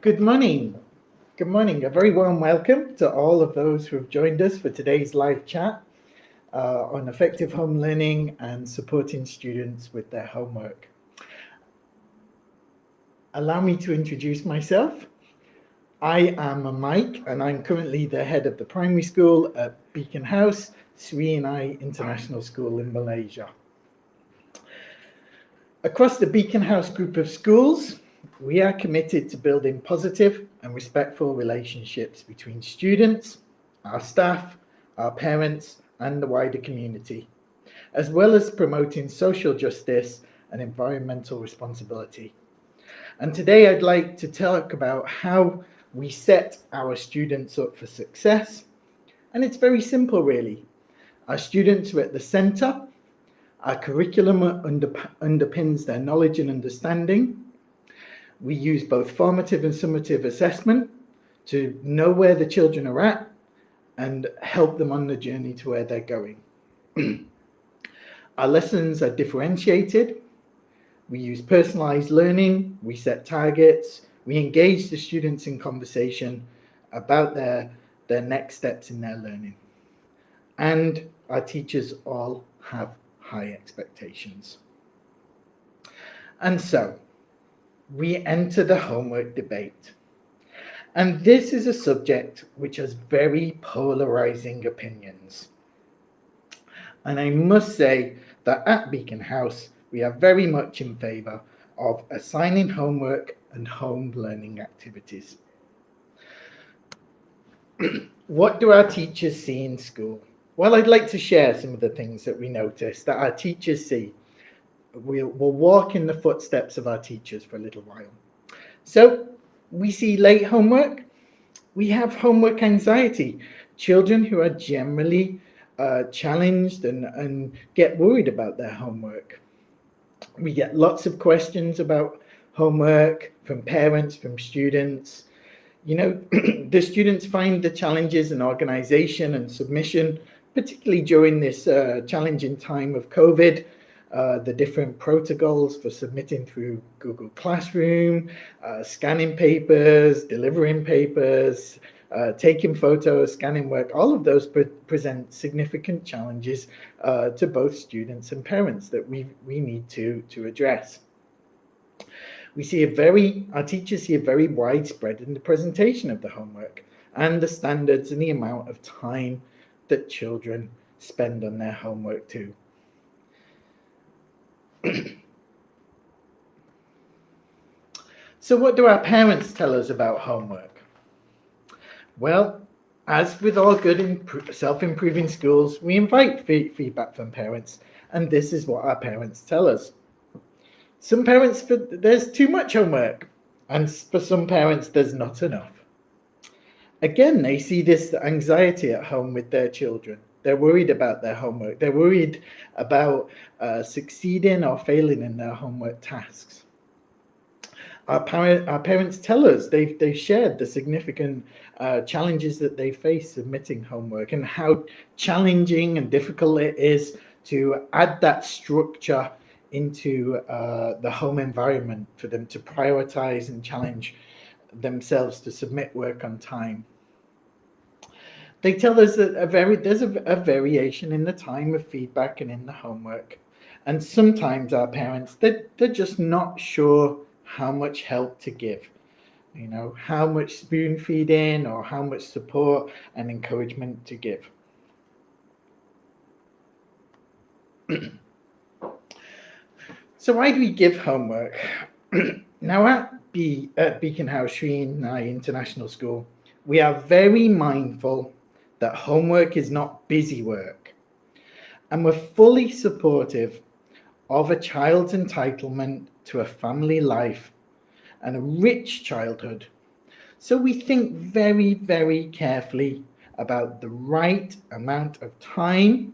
Good morning. Good morning. A very warm welcome to all of those who have joined us for today's live chat on effective home learning and supporting students with their homework. Allow me to introduce myself. I am Mike, and I'm currently the head of the primary school at Beaconhouse, Inai International School in Malaysia. Across the Beaconhouse group of schools, we are committed to building positive and respectful relationships between students, our staff, our parents, and the wider community, as well as promoting social justice and environmental responsibility. And today I'd like to talk about how we set our students up for success. And it's very simple, really. Our students are at the centre. Our curriculum underpins their knowledge and understanding. We use both formative and summative assessment to know where the children are at and help them on the journey to where they're going. Our lessons are differentiated. We use personalised learning, we set targets, we engage the students in conversation about their next steps in their learning. And our teachers all have high expectations. And so, we enter the homework debate. And this is a subject which has very polarising opinions. And I must say that at Beaconhouse, we are very much in favour of assigning homework and home learning activities. What do our teachers see in school? Well, I'd like to share some of the things that we notice that our teachers see. We'll walk in the footsteps of our teachers for a little while. So we see late homework. We have homework anxiety. Children who are generally challenged and get worried about their homework. We get lots of questions about homework from parents, from students. You know, the students find the challenges in organisation and submission, particularly during this challenging time of COVID. The different protocols for submitting through Google Classroom, scanning papers, delivering papers, taking photos, scanning work, all of those present significant challenges to both students and parents that we need to address. We see our teachers see a very widespread in the presentation of the homework and the standards and the amount of time that children spend on their homework too. So what do our parents tell us about homework? Well, as with all good self-improving schools, we invite feedback from parents, and this is what our parents tell us. Some parents, there's too much homework, and for some parents, there's not enough. Again, they see this anxiety at home with their children. They're worried about their homework. They're worried about succeeding or failing in their homework tasks. Our parents tell us they've shared the significant challenges that they face submitting homework and how challenging and difficult it is to add that structure into the home environment for them to prioritize and challenge themselves to submit work on time. They tell us that there's a variation in the time of feedback and in the homework. And sometimes our parents, they're just not sure how much help to give, you know, how much spoon feeding or how much support and encouragement to give. So why do we give homework? Now at Beaconhouse Inai International School, we are very mindful that homework is not busy work, and we're fully supportive of a child's entitlement to a family life and a rich childhood. So we think very, very carefully about the right amount of time,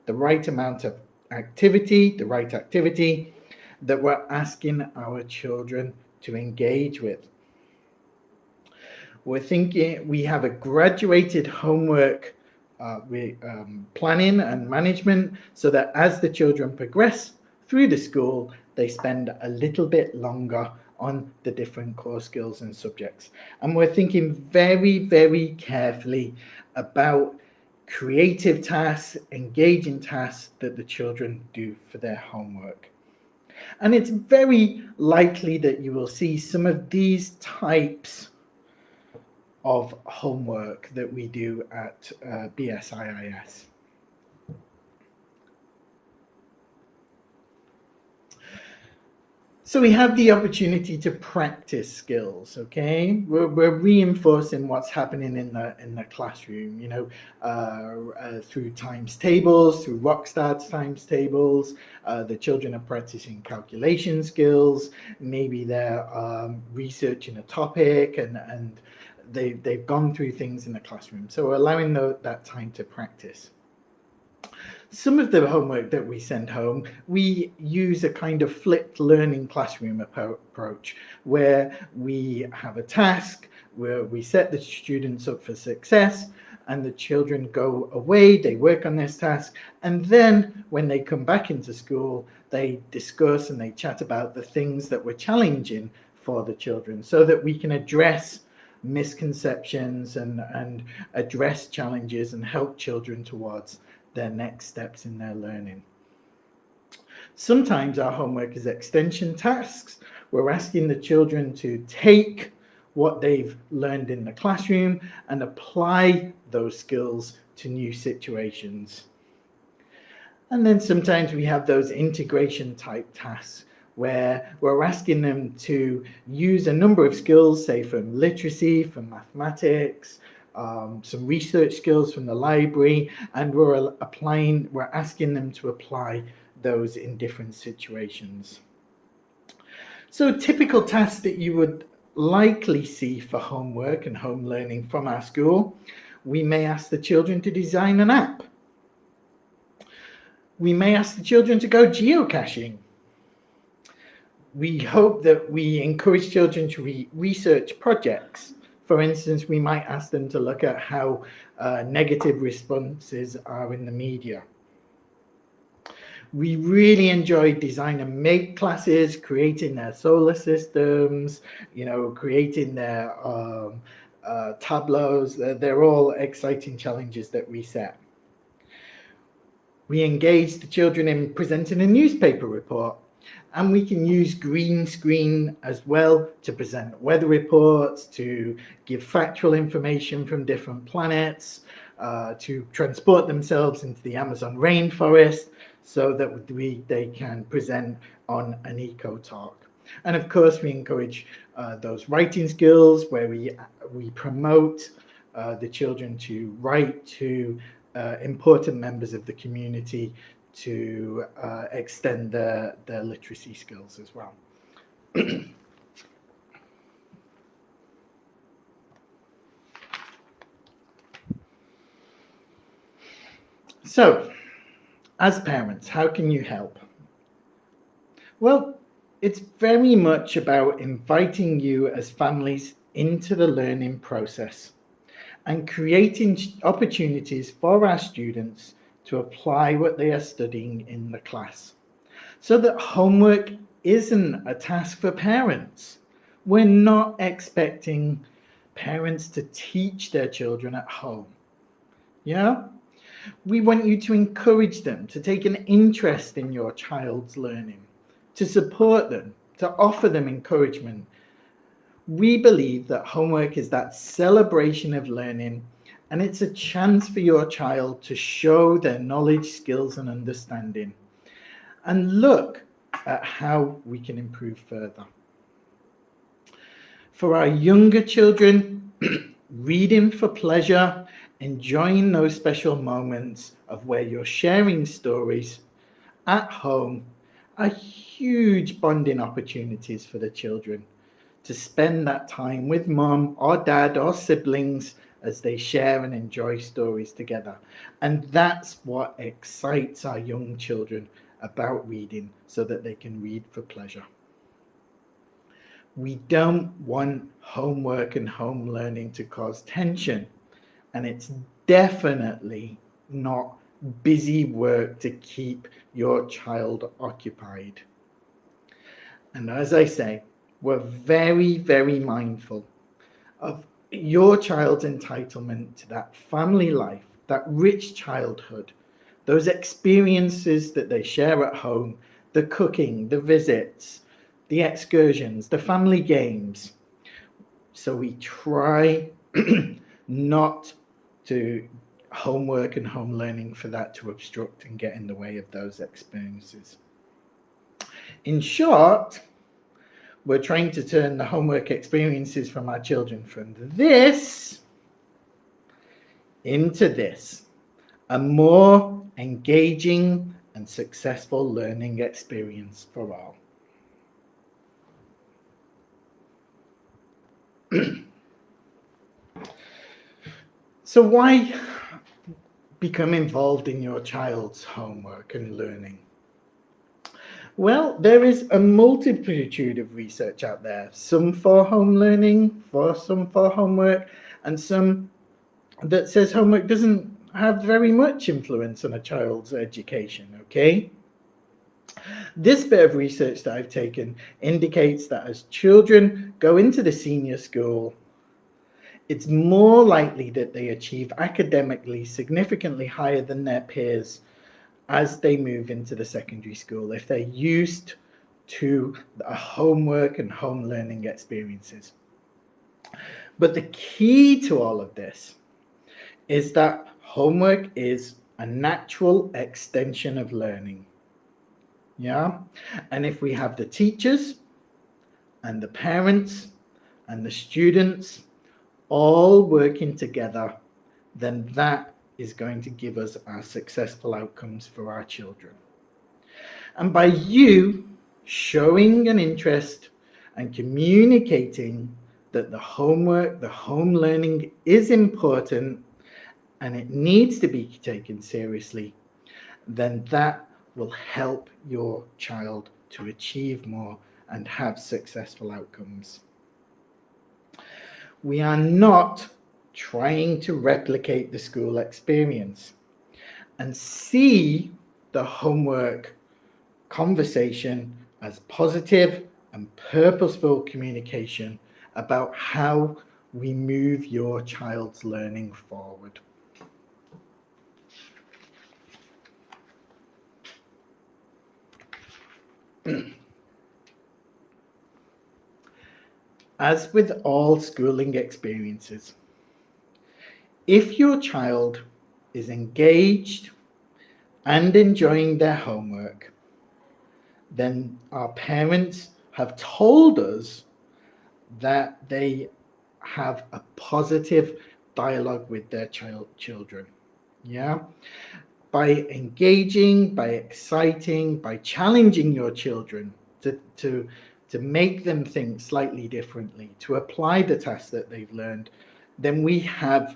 the right amount of activity, the right activity that we're asking our children to engage with. We're thinking we have a graduated homework planning and management so that as the children progress through the school, they spend a little bit longer on the different core skills and subjects. And we're thinking very, very carefully about creative tasks, engaging tasks that the children do for their homework. And it's very likely that you will see some of these types of homework that we do at BSIIS. So we have the opportunity to practice skills. Okay, we're reinforcing what's happening in the classroom. Through times tables, through Rockstad's times tables. The children are practicing calculation skills. Maybe they're researching a topic, and they've gone through things in the classroom. So we're allowing that time to practice. Some of the homework that we send home, we use a kind of flipped learning classroom approach, where we have a task, where we set the students up for success, and the children go away, they work on this task, and then when they come back into school, they discuss and they chat about the things that were challenging for the children, so that we can address misconceptions and address challenges and help children towards their next steps in their learning. Sometimes our homework is extension tasks. We're asking the children to take what they've learned in the classroom and apply those skills to new situations. And then sometimes we have those integration type tasks where we're asking them to use a number of skills, say from literacy, from mathematics, some research skills from the library, and we're asking them to apply those in different situations. So typical tasks that you would likely see for homework and home learning from our school: we may ask the children to design an app. We may ask the children to go geocaching. We hope that we encourage children to research projects. For instance, we might ask them to look at how negative responses are in the media. We really enjoy design and make classes, creating their solar systems, creating their tableaus. They're all exciting challenges that we set. We engage the children in presenting a newspaper report, and we can use green screen as well to present weather reports, to give factual information from different planets, to transport themselves into the Amazon rainforest so that they can present on an eco talk. And of course, we encourage those writing skills, where we promote the children to write to important members of the community to extend their literacy skills as well. So, as parents, how can you help? Well, it's very much about inviting you as families into the learning process and creating opportunities for our students to apply what they are studying in the class, so that homework isn't a task for parents. We're not expecting parents to teach their children at home. Yeah? We want you to encourage them to take an interest in your child's learning, to support them, to offer them encouragement. We believe that homework is that celebration of learning, and it's a chance for your child to show their knowledge, skills, and understanding, and look at how we can improve further. For our younger children, reading for pleasure, enjoying those special moments of where you're sharing stories at home, are huge bonding opportunities for the children to spend that time with mom or dad or siblings as they share and enjoy stories together. And that's what excites our young children about reading, so that they can read for pleasure. We don't want homework and home learning to cause tension, and it's definitely not busy work to keep your child occupied. And as I say, we're very, very mindful of your child's entitlement to that family life, that rich childhood, those experiences that they share at home, the cooking, the visits, the excursions, the family games. So we try not to homework and home learning for that to obstruct and get in the way of those experiences. In short, we're trying to turn the homework experiences from our children from this into this, a more engaging and successful learning experience for all. So why become involved in your child's homework and learning? Well, there is a multitude of research out there, some for home learning, some for homework, and some that says homework doesn't have very much influence on a child's education, okay? This bit of research that I've taken indicates that as children go into the senior school, it's more likely that they achieve academically significantly higher than their peers as they move into the secondary school if they're used to homework and home learning experiences. But the key to all of this is that homework is a natural extension of learning. Yeah. And if we have the teachers and the parents and the students all working together, then that is going to give us our successful outcomes for our children. And by you showing an interest and communicating that the homework, the home learning is important and it needs to be taken seriously, then that will help your child to achieve more and have successful outcomes. We are not trying to replicate the school experience, and see the homework conversation as positive and purposeful communication about how we move your child's learning forward. As with all schooling experiences, if your child is engaged and enjoying their homework, then our parents have told us that they have a positive dialogue with their children. Yeah. By engaging, by exciting, by challenging your children to make them think slightly differently, to apply the tasks that they've learned, then we have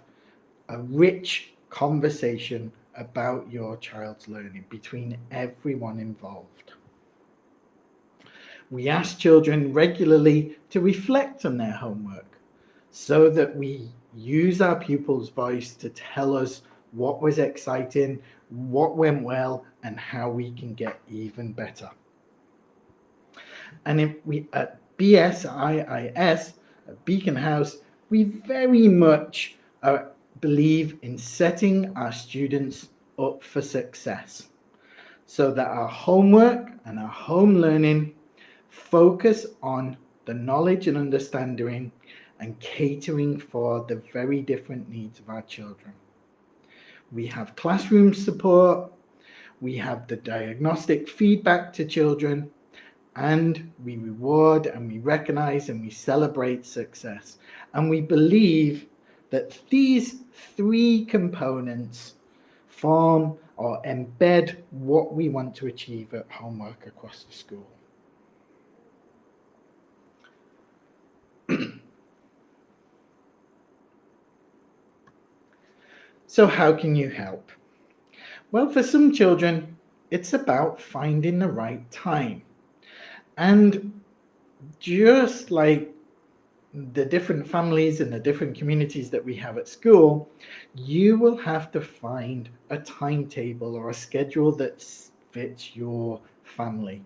a rich conversation about your child's learning between everyone involved. We ask children regularly to reflect on their homework so that we use our pupils' voice to tell us what was exciting, what went well, and how we can get even better. And if we at BSIIS, at Beaconhouse, we very much believe in setting our students up for success so that our homework and our home learning focus on the knowledge and understanding and catering for the very different needs of our children. We have classroom support, we have the diagnostic feedback to children, and we reward and we recognize and we celebrate success. And we believe that these three components form or embed what we want to achieve at homework across the school. So how can you help? Well, for some children, it's about finding the right time. And just like the different families and the different communities that we have at school, you will have to find a timetable or a schedule that fits your family.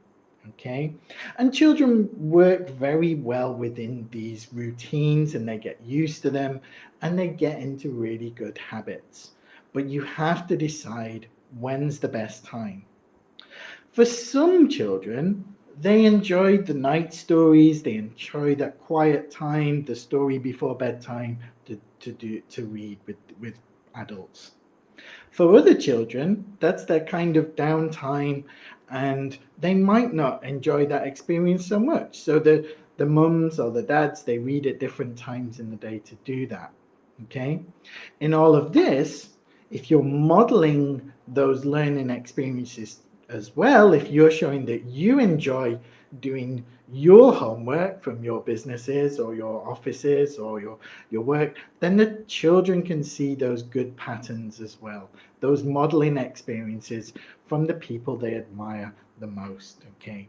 Okay, and children work very well within these routines and they get used to them and they get into really good habits. But you have to decide when's the best time. For some children, they enjoy the night stories, they enjoy that quiet time, the story before bedtime to read with adults. For other children, that's their kind of downtime, and they might not enjoy that experience so much. So the mums or the dads, they read at different times in the day to do that. Okay? In all of this, if you're modeling those learning experiences as well, if you're showing that you enjoy doing your homework from your businesses or your offices or your work, then the children can see those good patterns as well, those modeling experiences from the people they admire the most. Okay,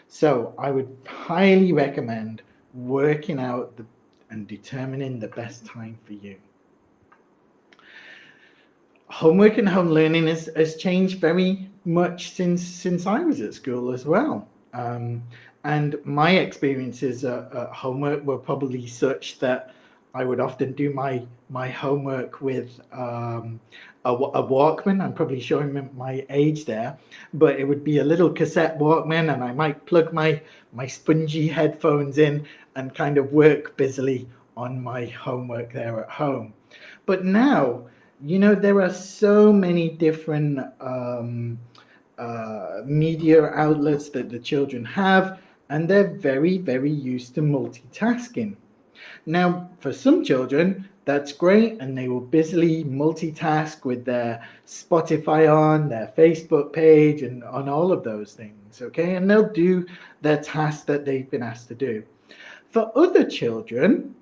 so I would highly recommend working out and determining the best time for you. Homework and home learning has changed very much since I was at school as well. And my experiences at homework were probably such that I would often do my homework with a Walkman. I'm probably showing my age there, but it would be a little cassette Walkman, and I might plug my spongy headphones in and kind of work busily on my homework there at home. But now, there are so many different media outlets that the children have, and they're very, very used to multitasking. Now, for some children, that's great, and they will busily multitask with their Spotify on, their Facebook page, and on all of those things, okay? And they'll do their tasks that they've been asked to do. For other children,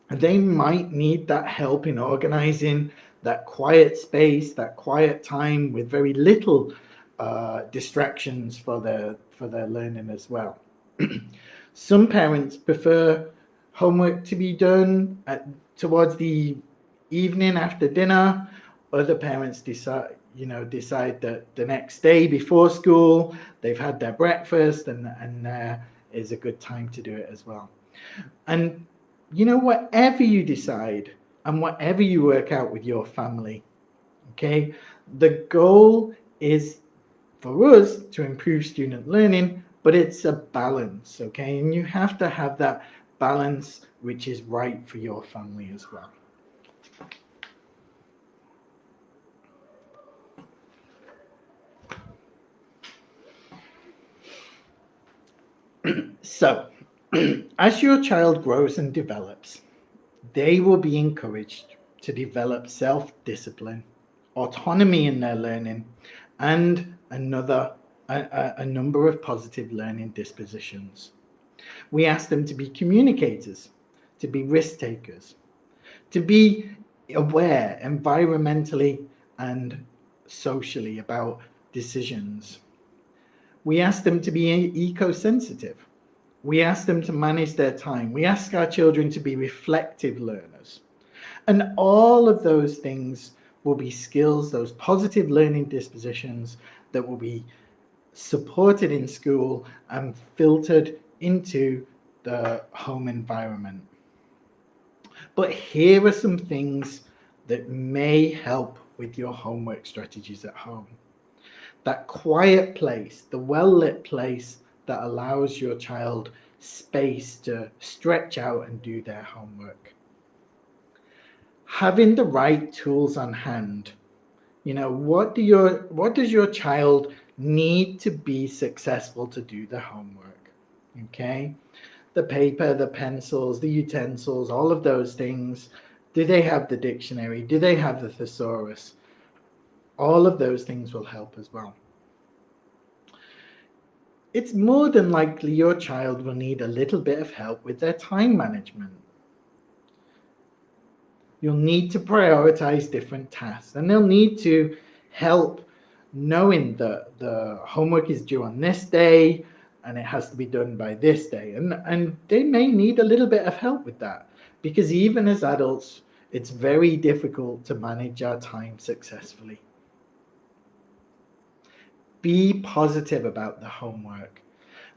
they might need that help in organizing that quiet space, that quiet time with very little distractions for their learning as well. Some parents prefer homework to be done towards the evening after dinner. Other parents decide that the next day before school they've had their breakfast and is a good time to do it as well. And whatever you decide and whatever you work out with your family, okay, the goal is for us to improve student learning, but it's a balance, okay? And you have to have that balance which is right for your family as well. So, as your child grows and develops, they will be encouraged to develop self-discipline, autonomy in their learning, and a number of positive learning dispositions. We ask them to be communicators, to be risk takers, to be aware environmentally and socially about decisions. We ask them to be eco-sensitive. We ask them to manage their time. We ask our children to be reflective learners. And all of those things will be skills, those positive learning dispositions that will be supported in school and filtered into the home environment. But here are some things that may help with your homework strategies at home. That quiet place, the well-lit place that allows your child space to stretch out and do their homework. Having the right tools on hand. What does your child need to be successful to do the homework? Okay? The paper, the pencils, the utensils, all of those things. Do they have the dictionary? Do they have the thesaurus? All of those things will help as well. It's more than likely your child will need a little bit of help with their time management. You'll need to prioritize different tasks, and they'll need to help knowing that the homework is due on this day and it has to be done by this day. And they may need a little bit of help with that, because even as adults, it's very difficult to manage our time successfully. Be positive about the homework.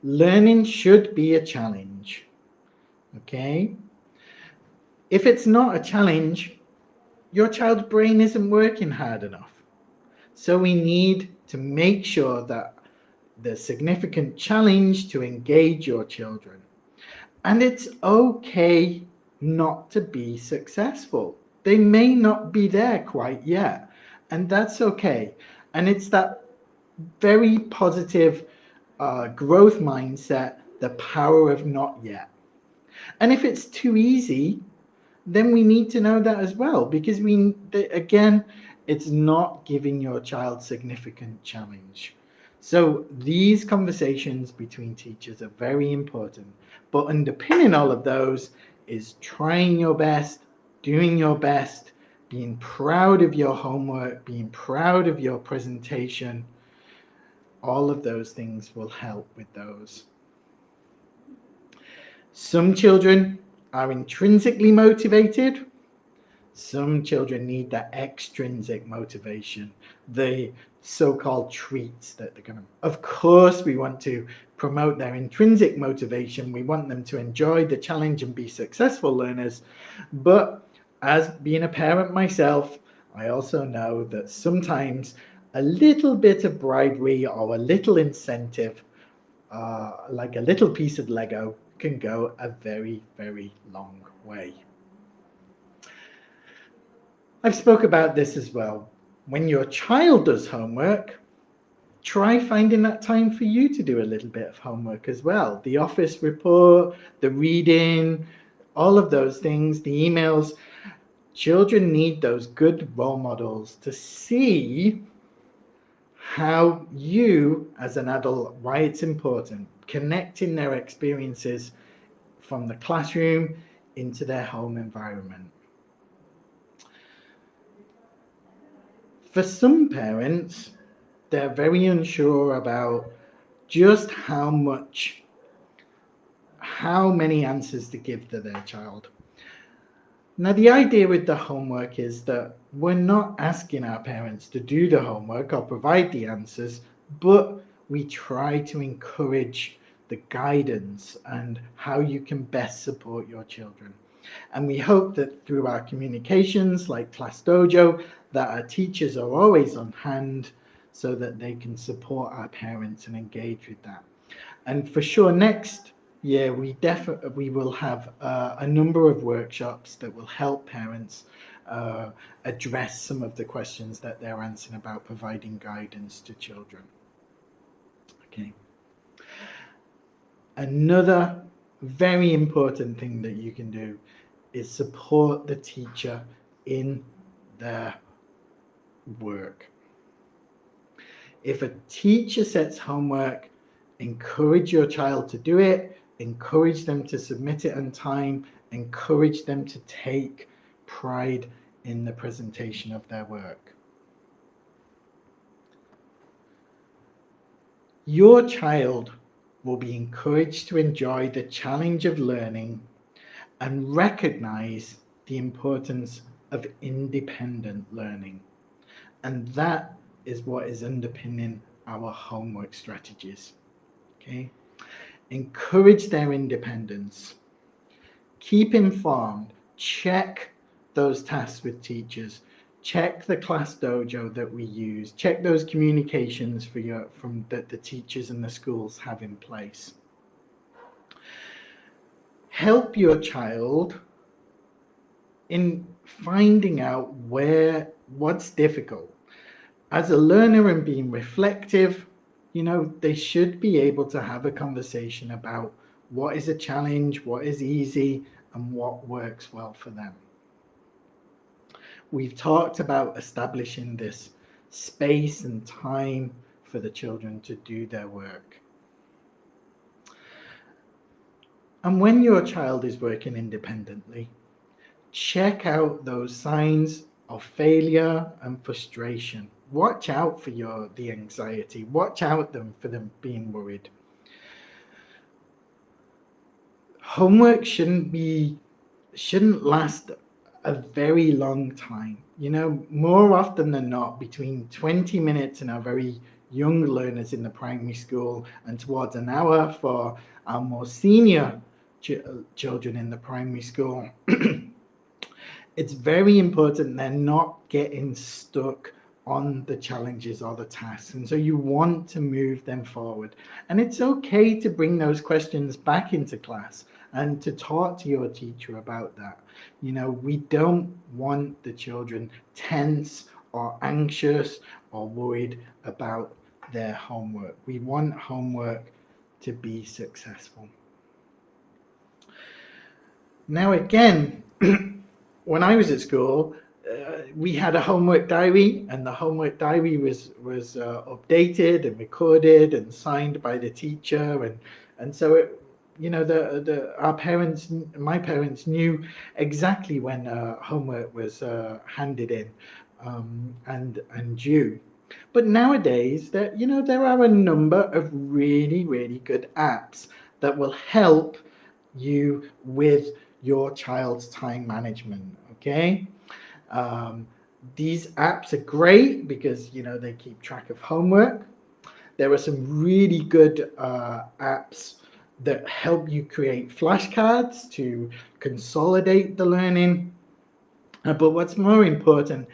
Learning should be a challenge. Okay? If it's not a challenge, your child's brain isn't working hard enough. So we need to make sure that there's significant challenge to engage your children. And it's okay not to be successful. They may not be there quite yet, and that's okay. And it's that very positive growth mindset, the power of not yet. And if it's too easy, then we need to know that as well, because again, it's not giving your child significant challenge. So these conversations between teachers are very important, but underpinning all of those is trying your best, doing your best, being proud of your homework, being proud of your presentation. All of those things will help with those. Some children are intrinsically motivated. Some children need that extrinsic motivation, the so-called treats that they're going to. Of course, we want to promote their intrinsic motivation. We want them to enjoy the challenge and be successful learners. But as being a parent myself, I also know that sometimes a little bit of bribery or a little incentive, like a little piece of Lego, can go a very, very long way. I've spoke about this as well. When your child does homework, try finding that time for you to do a little bit of homework as well. The office report, the reading, all of those things, the emails. Children need those good role models to see how you, as an adult, why it's important, connecting their experiences from the classroom into their home environment. For some parents, they're very unsure about just how many answers to give to their child. Now, the idea with the homework is that we're not asking our parents to do the homework or provide the answers, but we try to encourage the guidance and how you can best support your children. And we hope that through our communications like Class Dojo, that our teachers are always on hand so that they can support our parents and engage with that. And for sure, next year we will have a number of workshops that will help parents address some of the questions that they're answering about providing guidance to children. Okay. Another very important thing that you can do is support the teacher in their work. If a teacher sets homework, encourage your child to do it, encourage them to submit it on time, encourage them to take pride in the presentation of their work. Your child will be encouraged to enjoy the challenge of learning and recognize the importance of independent learning. And that is what is underpinning our homework strategies. Okay? Encourage their independence. Keep informed. Check those tasks with teachers. Check the Class Dojo that we use. Check those communications from that the teachers and the schools have in place. Help your child in finding out what's difficult. As a learner and being reflective, they should be able to have a conversation about what is a challenge, what is easy, and what works well for them. We've talked about establishing this space and time for the children to do their work. And when your child is working independently, check out those signs of failure and frustration. Watch out for the anxiety. Watch out for them being worried. Homework shouldn't last a very long time. More often than not, between 20 minutes and a very young learners in the primary school and towards an hour for our more senior children in the primary school, it's very important they're not getting stuck on the challenges or the tasks. And so you want to move them forward. And it's okay to bring those questions back into class and to talk to your teacher about that. You know, we don't want the children tense or anxious or worried about their homework. We want homework to be successful. Now, again, when I was at school, we had a homework diary, and the homework diary was updated and recorded and signed by the teacher, and so it, you know, our parents, my parents knew exactly when homework was handed in and due. But nowadays, there are a number of really good apps that will help you with your child's time management. Okay, um, these apps are great because they keep track of homework. There are some really good apps that help you create flashcards to consolidate the learning. But what's more important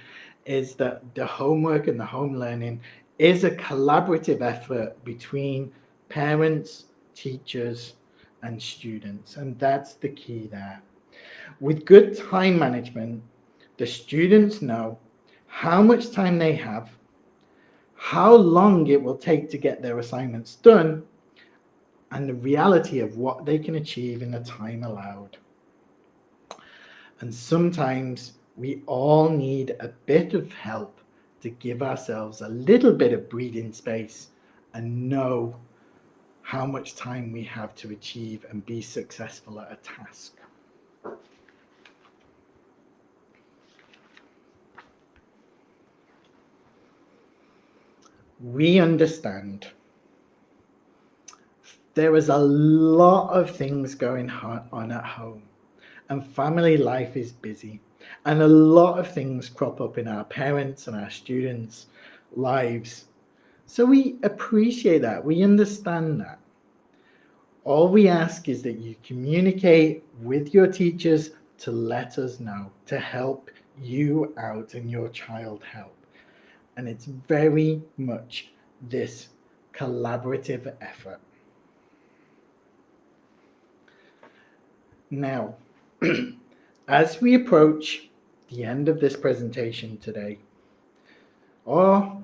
is that the homework and the home learning is a collaborative effort between parents, teachers, and students. And that's the key there. With good time management, the students know how much time they have, how long it will take to get their assignments done, and the reality of what they can achieve in the time allowed. And sometimes we all need a bit of help to give ourselves a little bit of breathing space and know how much time we have to achieve and be successful at a task. We understand there is a lot of things going on at home, and family life is busy, and a lot of things crop up in our parents and our students' lives. So we appreciate that, we understand that. All we ask is that you communicate with your teachers to let us know, to help you out and your child help. And it's very much this collaborative effort. Now, as we approach the end of this presentation today, or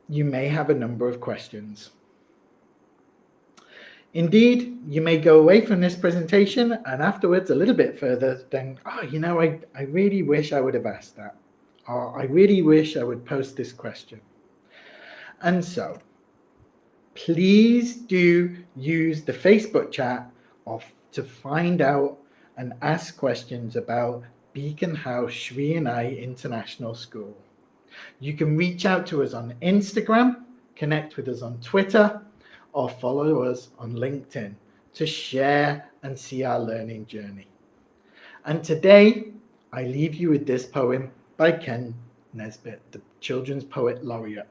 you may have a number of questions. Indeed, you may go away from this presentation and afterwards a little bit further think, I really wish I would have asked that, or I really wish I would post this question. And so, please do use the Facebook chat to find out and ask questions about Beaconhouse Shri Inai International School. You can reach out to us on Instagram, connect with us on Twitter, or follow us on LinkedIn to share and see our learning journey. And today, I leave you with this poem by Ken Nesbitt, the Children's Poet Laureate.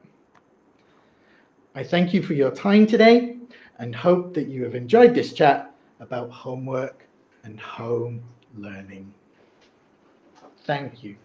I thank you for your time today and hope that you have enjoyed this chat about homework and home learning. Thank you.